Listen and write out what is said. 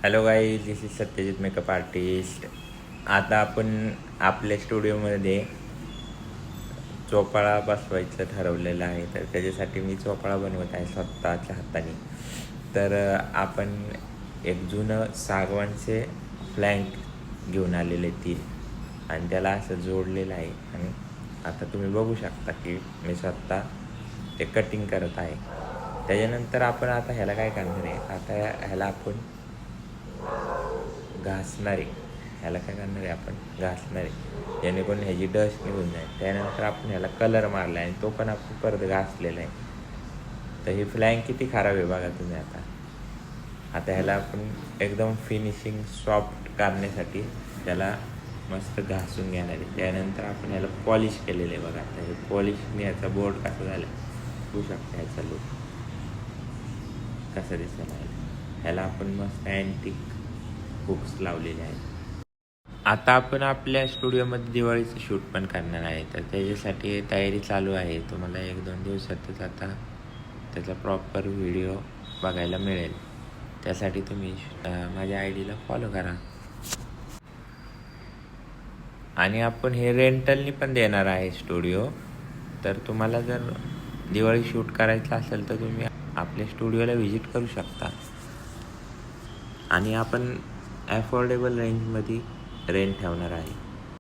Hello guys, this is Satyajit makeup artist. आता आपण आपल्या स्टुडिओमध्ये चोपाळा बसवायचं ठरवलेलं आहे. तर त्याच्यासाठी मी चोपाळा बनवत आहे स्वतःच्या हाताने. तर आपण एक जुनं सागवानचे फ्लँक घेऊन आलेले 3 आणि त्याला असं जोडलेलं आहे. आणि आता तुम्ही बघू शकता की मी स्वतः ते कटिंग करत आहे. त्याच्यानंतर आपण आता ह्याला काय करणार आहे, आता ह्याला आपण घासणार आहे. ह्याला काय करणार आहे, आपण घासणार आहे जेणेकरून ह्याची डस्ट निघून जाईल. त्यानंतर आपण ह्याला कलर मारला आहे आणि तो पण आपण परत घासलेला आहे. तर ही फ्लँक किती खराब आहे बघा तुम्ही. आता ह्याला आपण एकदम फिनिशिंग सॉफ्ट करण्यासाठी त्याला मस्त घासून घेणार आहे. त्यानंतर आपण ह्याला पॉलिश केलेलं आहे बघा. आता हे पॉलिशने ह्याचा बोर्ड कसा झाला बघू शकता. ह्याचा लुक कसा दिसायला आहे. ह्याला आपण मस्त अँटिक हुक्स लावलेले आहेत. आता आपण आपल्या स्टुडिओमध्ये दिवाळीचं शूट पण करणार आहे. तर त्याच्यासाठी तयारी चालू आहे. तुम्हाला 1-2 दिवसातच आता त्याचा प्रॉपर व्हिडिओ बघायला मिळेल. त्यासाठी तुम्ही माझ्या आय.डीला फॉलो करा. आणि आपण हे रेंटलनी पण देणार आहे स्टुडिओ. तर तुम्हाला जर दिवाळी शूट करायचं असेल तर तुम्ही आपल्या स्टुडिओला व्हिजिट करू शकता. आणि आपण ॲफोर्डेबल रेंजमध्ये रेंट ठेवणार आहे.